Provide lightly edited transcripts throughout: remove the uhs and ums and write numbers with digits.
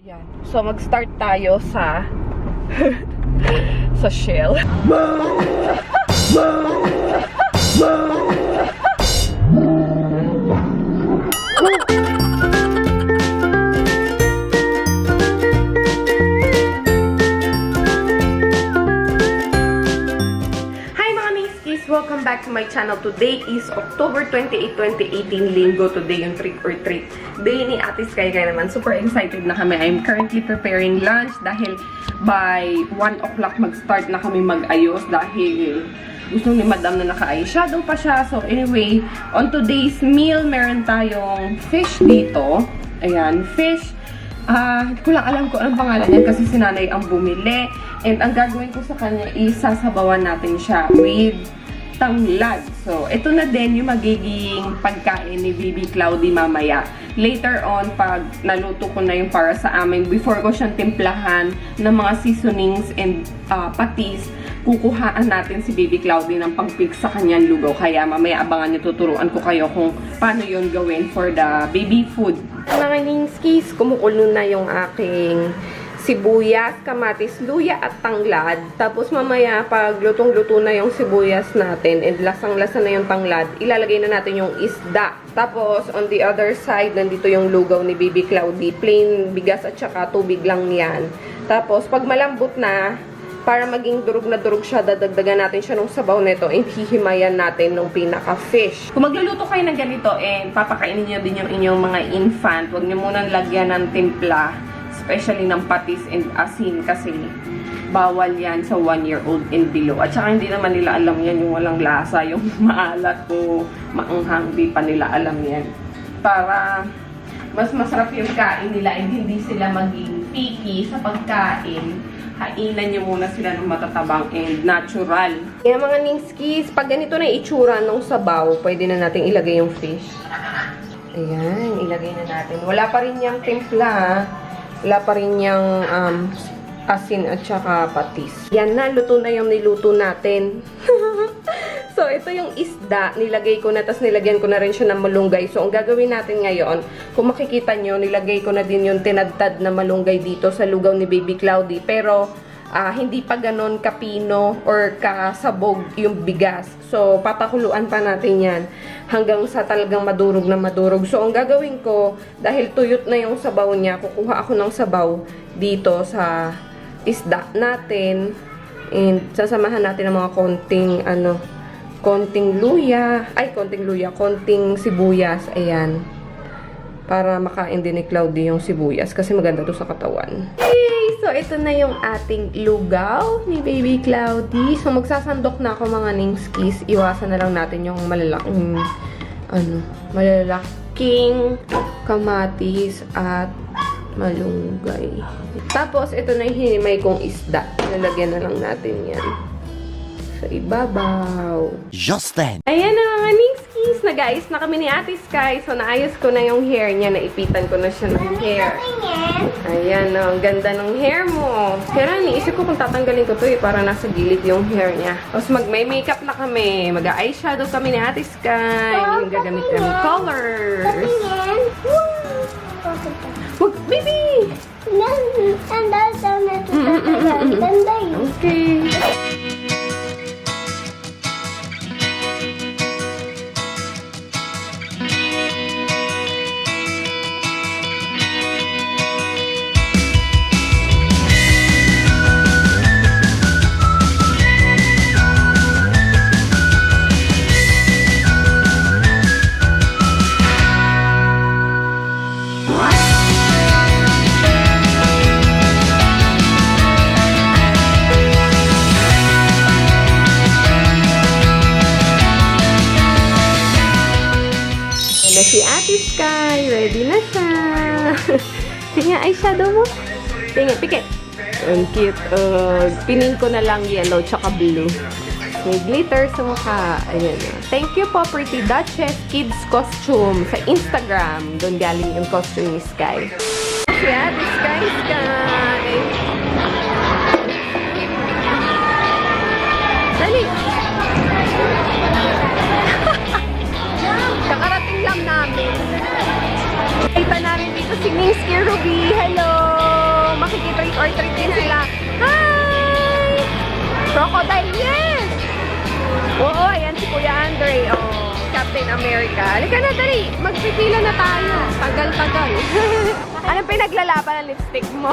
Yan. So, mag-start tayo sa sa shell. Welcome back to my channel. Today is October 28, 2018, Linggo. Today yung trick or treat day ni Ate Sky. Kaya naman super excited na kami. I'm currently preparing lunch dahil by 1 o'clock mag-start na kami mag-ayos dahil gusto ni Madam na naka-eyeshadow pa siya. So anyway, on today's meal, meron tayong fish dito. Ayan, fish. Ko lang alam ko anong pangalan yan kasi si Nanay ang bumili. And ang gagawin ko sa kanya is sasabawan natin siya with tanglad. So, ito na din yung magiging pagkain ni Baby Cloudy mamaya. Later on, pag naluto ko na yung para sa amin, before ko siyang timplahan ng mga seasonings and patis, kukuhaan natin si Baby Cloudy ng pag-pick sa kanyang lugaw. Kaya mamaya abangan niyo, tuturuan ko kayo kung paano yun gawin for the baby food. Mga Ningskis, kumukulo na yung aking sibuyas, kamatis, luya at tanglad. Tapos mamaya pag lutong-luto na yung sibuyas natin and lasang-lasa na yung tanglad, ilalagay na natin yung isda. Tapos on the other side, nandito yung lugaw ni Baby Cloudy. Plain bigas at saka tubig lang yan. Tapos pag malambot na, para maging durog na durog siya, dadagdagan natin siya ng sabaw nito and hihimayan natin ng pinaka-fish. Kung magluluto kayo ng ganito and papakainin nyo din yung inyong mga infant, huwag nyo munang lagyan ng timpla, especially ng patis and asin kasi bawal yan sa 1-year-old and below. At saka hindi naman nila alam yan yung walang lasa, yung maalat o maanghang, di pa nila alam yan. Para mas masarap yung kain nila and hindi sila maging picky sa pagkain, hainan nyo muna sila ng matatabang and natural. Kaya mga Ningskis, pag ganito na itsura ng sabaw, pwede na natin ilagay yung fish. Ayan, ilagay na natin. Wala pa rin yung timpla, wala pa rin yung asin at saka patis. Yan na, luto na yung niluto natin. So, ito yung isda. Nilagay ko na, tas nilagyan ko na rin siya ng malunggay. So, ang gagawin natin ngayon, kung makikita nyo, nilagay ko na din yung tinadtad na malunggay dito sa lugaw ni Baby Cloudy. Pero, hindi pa ganon kapino or kasabog yung bigas. So, papakuluan pa natin yan hanggang sa talagang madurog na madurog. So, ang gagawin ko, dahil tuyot na yung sabaw niya, kukuha ako ng sabaw dito sa isda natin. And, sasamahan natin ng mga konting luya, konting sibuyas, ayan. Para makain din ni Cloudy yung sibuyas kasi maganda to sa katawan. Okay, so ito na yung ating lugaw ni Baby Cloudy. So magsasandok na ako mga Ningskis. Iwasan na lang natin yung malalaking kamatis at malunggay. Tapos ito na yung hinimay kong isda. Nalagyan na lang natin yan sa ibabaw. Just then. Ayan na mga Ningskis. Nag-ayos na kami ni Ate Sky. So, naayos ko na yung hair niya. Naipitan ko na siya ng hair. Ayan o. Ang ganda ng hair mo. Kaya naisip ko kung tatanggalin ko to para nasa gilid yung hair niya. Tapos mag-makeup na kami. Mag-eyeshadow kami ni Ate Sky. Yung gagamit kami colors. Wag, baby! Okay. Na si Ate Sky. Ready na siya. Tingnan, eyeshadow mo. Tingnan, pikit. Ang cute. Pinin ko na lang yellow tsaka blue. May glitter sa mukha. Ayan. Thank you po, Pretty Duchess Kids Costume sa Instagram. Doon galing yung costume ni Sky. Si Ate Sky. Dali. Kakarating lang namin. Kita namin dito si Ning Ruby. Hello! America. Halika na, dali. Magpipila na tayo. Tagal-tagal. Anong pinaglalaban ng lipstick mo?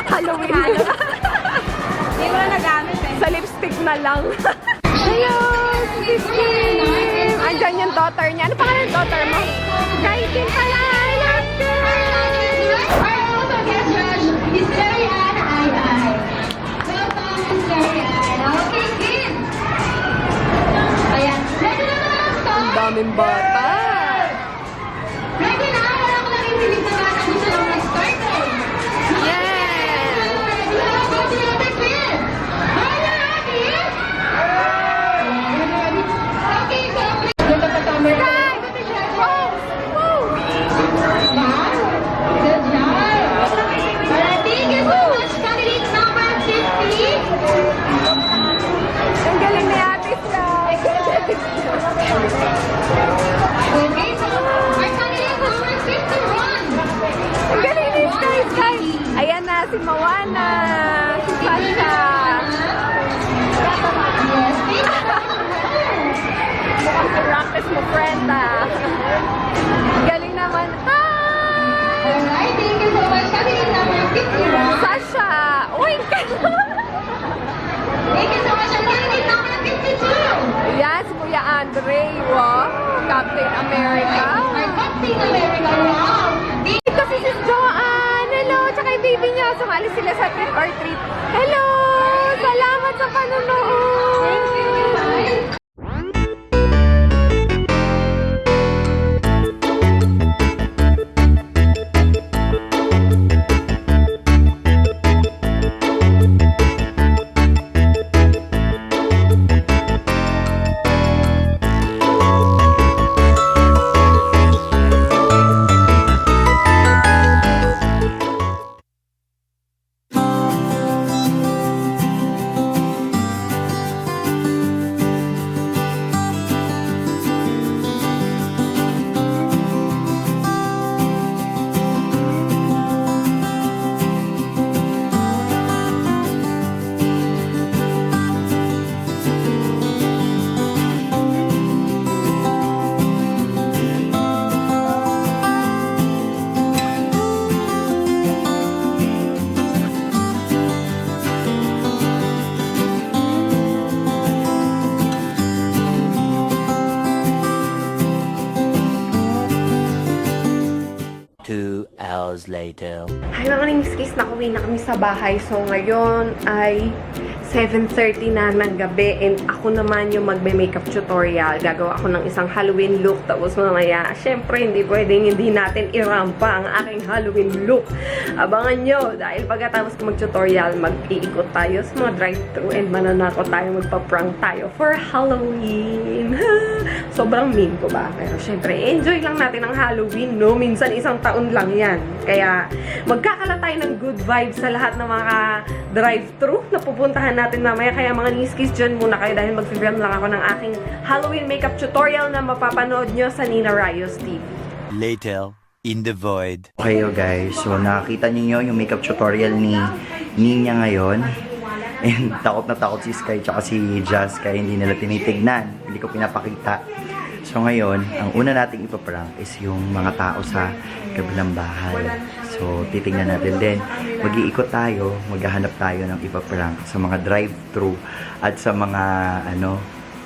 Halloween. Hindi mo na nagamit eh. Sa lipstick na lang. Hello! Sis Kim! Andyan yung daughter niya. Ano pangalan ng daughter mo? Kay Kim pala! I love Miss Marianne, ay. Welcome, Miss Marianne. Okay, Kim. Ayan. Ready na ba ang start? Ang daming bata. Ready na? Wala ko lang yung na bata. Gusto lang mag-start eh. Yes! Ready na? Go to the other Kim. Are you ready? Okay, so ganda pa camera. Hi! Oh! Woo! Wow. Good job. Alright, thank you so much, candidate number 50. Ang galing ni Ate Sky. Okay, so our candidate number 51. Ang galing ni Sky. Ayan na, si Mawana. Si Sasha. Yes, thank you. Mukhang si Rakes mo, friend ah. Galing naman. Hi! Alright, thank you so much, candidate number 51. Sasha! Uy! Thank you so much, and candidate number 52. Yes, Kuya Andre. Wow! Captain America. Our Captain America, wow. Ito si Sis Joanne. Hello! Tsaka yung baby niya. Sumali sila sa trick or treat. Hello! Salamat sa panonood! Thank you. Later. Hi mga ningskis, nakauwi na kami sa bahay. So ngayon ay 7:30 na ng gabi and ako naman yung magbe-makeup tutorial. Gagawa ako ng isang Halloween look. Tapos mamaya, syempre hindi pwedeng hindi natin irampa ang aking Halloween look. Abangan nyo dahil pagkatapos ko mag-tutorial, mag-iikot tayo sa mga drive-thru and mananako tayo, magpa-prank tayo for Halloween. Sobrang mean ko ba? Pero syempre, enjoy lang natin ang Halloween, no? Minsan isang taon lang yan. Kaya magkakala tayo ng good vibes sa lahat ng mga drive-thru na pupuntahan natin mamaya. Kaya mga niskis, dyan muna kayo dahil mag-film lang ako ng aking Halloween makeup tutorial na mapapanood nyo sa Rayos TV. Later, in the void. Okay guys, so nakakita niyo yung makeup tutorial ni Ninya ngayon. And takot na takot si Sky tsaka si Jazz kaya hindi nila tinitignan. Hindi ko pinapakita. So ngayon, ang una nating ipaprank is yung mga tao sa kabilang bahay. So titingnan natin din. Mag-iikot tayo, maghahanap tayo ng ipaprank sa mga drive-thru at sa mga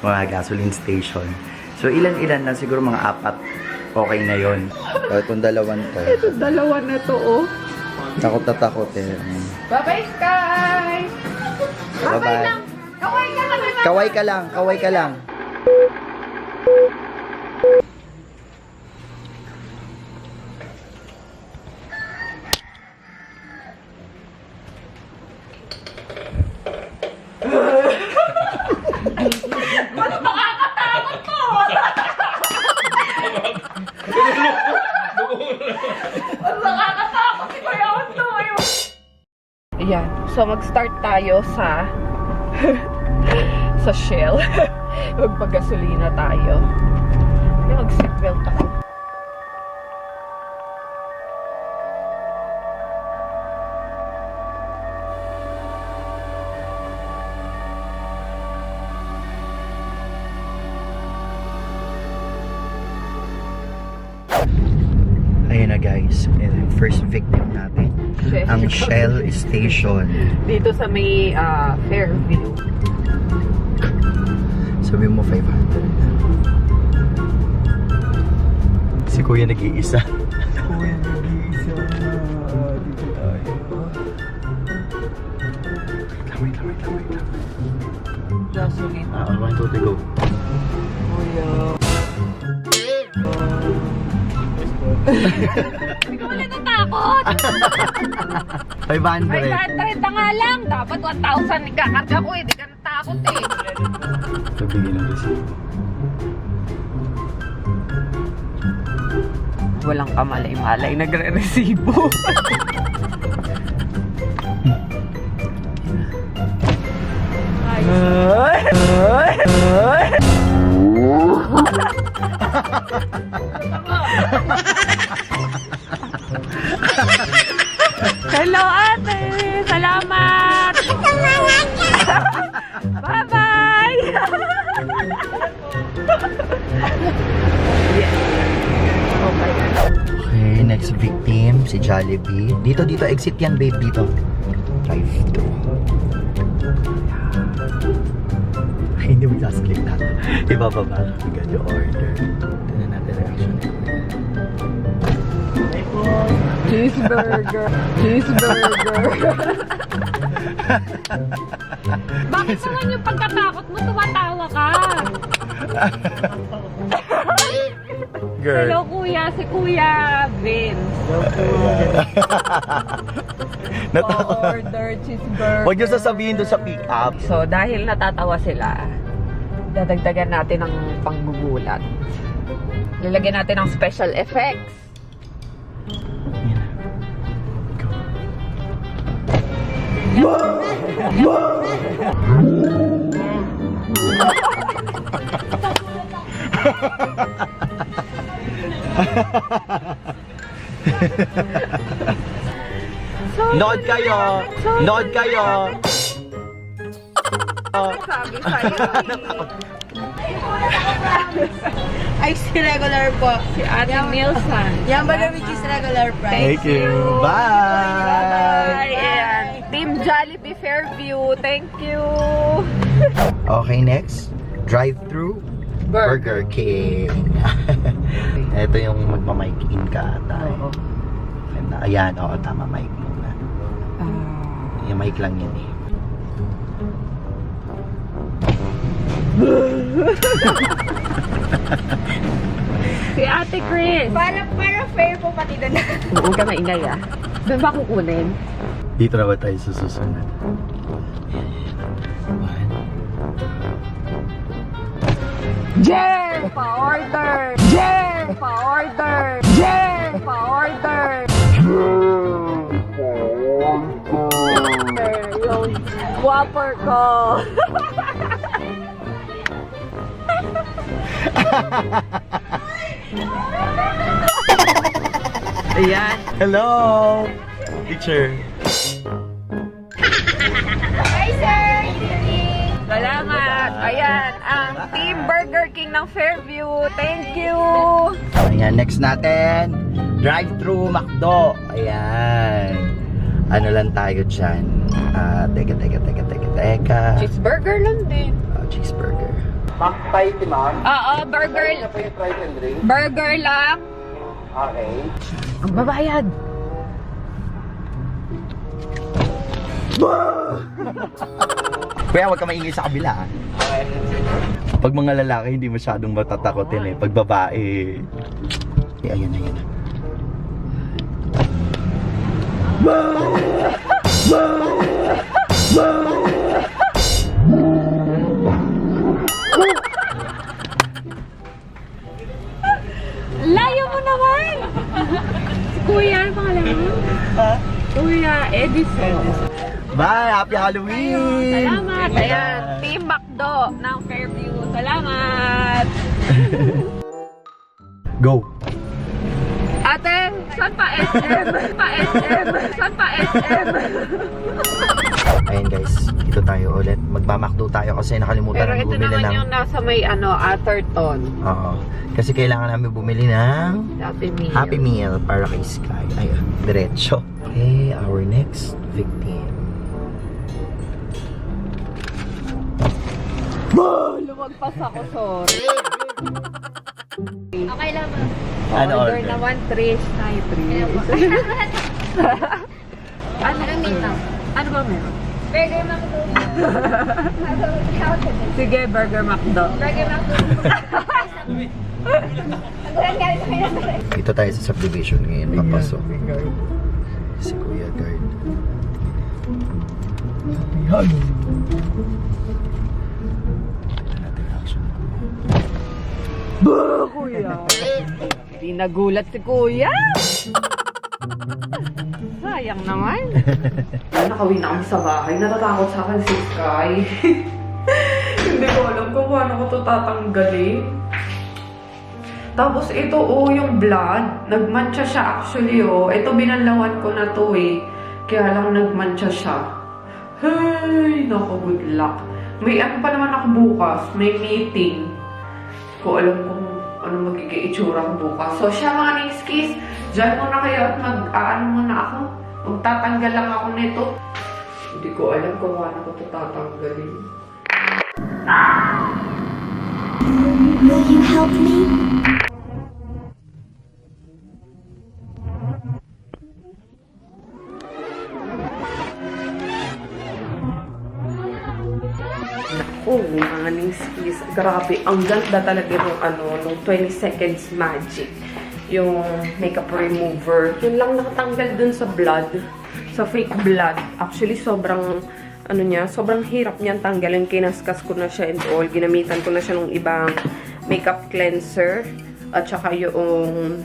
mga gasoline station. So ilan-ilan na, siguro mga 4. Okay na yon. Itong dalawan to. Ito, dalawa na to, oh. Takot na takot eh. Bye-bye, Sky! Bye-bye. lang! Kaway ka kami! Kaway ka lang, kaway ka lang. Ayan. So, mag-start tayo sa sa Shell. Magpagasolina tayo. Mag-seatbelt ako. Ayan na guys, yung first victim natin. Ang Shell Station. Dito sa may Fairview. Sabi mo 500. Si Kuya nag-iisa. Si Kuya nag-iisa. Dito tayo. Wait lang. Just ulit. 1, 2, 3, go. Kuya. Hindi ko wala natakot. 500. 500 na nga lang. Dapat 1,000 ikakarga ko eh. Di ka natakot eh. Ito bigyan ng resibo. Walang kamalay-malay. Nagre-resibo. Hello ate! Salamat! Bye-bye! Okay, next victim, si Jollibee. Dito, exit yan babe, dito. Drive thru. Hindi mo just-click na. Ibababa ka agad yung order. Tignan natin reaction ni Kuya. Cheeseburger. Bakit naman yung pagkatakot mo tumatawa ka? Girl. Hello kuya, si Kuya Vince. Natakot. Order cheeseburger. Huwag niyo sasabihin doon sa pick-up. So dahil natatawa sila, dadagdagan natin ng panggugulat. Lalagyan natin ng special effects. Nood kayo! Nood kayo! Sabi sa'yo. Ay, si regular po. Si Ate Milsan. Yan ba na which is regular price? Thank you! Bye! And Team Jollibee Fairview, thank you. Okay, next. Drive Thru Burger King. Ito yung magmamic in ka ata. Oo. Ayan, oo, tama, mic muna. Yung mic lang yan eh. Si Ate Chris. Para fair po pati doon. Huwag ka maingay ah. Doon ba kukunin? Dito na ba tayo susunod? Jer! Pa-order! Jer! Pa-order! Jer! Pa-order! Yung whopper ko. Ayan. Hello! Teacher! Hi, sir! Evening! Salamat! Ayan, ang Team Burger King ng Fairview. Thank you! Ayan, next natin. Drive Thru McDo. Ayan. Ano lang tayo dyan? Teka. Cheeseburger lang din. Cheeseburger. Oo, burger. Burger lang. Okay. Ang babayad. Kuya, huwag ka maingay sa kabila. Pag mga lalaki, hindi masyadong matatakotin eh. Pag babae, ayan. Layo mo naman! Si Kuya, ano pangalan mo? Kuya Edison. Bye! Happy Halloween! Salamat! Ayan, Team McDo ng Fairview. Salamat! Go! Ate, saan pa SM? Saan pa SM? Ayun guys, dito tayo ulit. Magmamakdo tayo kasi nakalimutan Pero namin ito bumili naman ng... yung nasa may Atherton. Oo. Kasi kailangan namin bumili ng Happy Meal. Happy Meal para kay Sky. Ayun, diretso. Okay, our next victim. Lumagpas ako, sorry. Okay lang ba? Ano Order order? naman, Trish. Hi, Trish. Anong meal lang? Ano ba meron? Burger McDo. Sige, Burger McDo. Burger McDo. Nagulan galing kami na. Dito tayo sa subdivision ngayon, papasok. Si Kuya Guard. Hello. Tignan natin action. Kuya. Hindi nagulat si Kuya. Sayang naman. Nakawin na kami sa bahay. Natatakot sa akin si Sky. Hindi ko alam kung paano ko ito tatanggalin. Tapos ito, yung blood. Nagmancha siya actually, Ito, binanlawan ko na to, Kaya lang nagmancha siya. Hey, naku, good luck. May ano pa naman ako bukas. May meeting. Hindi ko alam kung ano magiging itsura ko bukas. So, siya mga Ningskis, dyan muna kayo at mag-aano muna ako. Magtatanggal lang ako nito. Hindi ko alam kung paano ko ito tatanggalin. Will you help me? Oh, mga Ningskis, grabe, ang ganda talaga nung 20 seconds magic. Yung makeup remover. Yun lang nakatanggal dun sa blood. Sa fake blood. Actually, sobrang sobrang hirap niyan tanggalin. Kinaskas ko na siya and all. Ginamitan ko na siya ng ibang makeup cleanser. At saka yung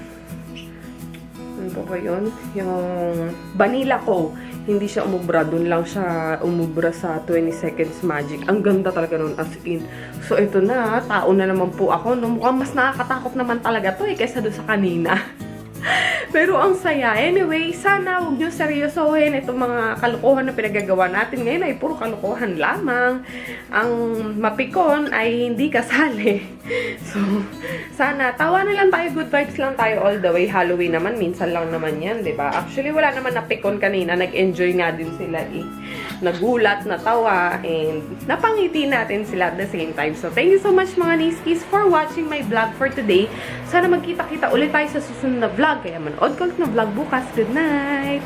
ano ba yun? Yung vanilla ko. Hindi siya umubra. Doon lang siya umubra sa 20 seconds magic. Ang ganda talaga nun as in. So, ito na. Tao na naman po ako. No? Mukhang mas nakakatakot naman talaga to kasi doon sa kanina. Pero ang saya. Anyway, sana huwag nyo seryosohin itong mga kalokohan na pinagagawa natin. Ngayon ay puro kalokohan lamang. Ang mapikon ay hindi kasali. So, sana tawanan lang tayo. Good vibes lang tayo all the way. Halloween naman. Minsan lang naman yan, diba? Actually, wala naman napikon kanina. Nag-enjoy nga din sila Nagulat, natawa, and napangiti natin sila at the same time. So, thank you so much mga Ningskis for watching my vlog for today. Sana magkita-kita ulit tayo sa susunod na vlog. Kaya manood ko na vlog bukas. Good night!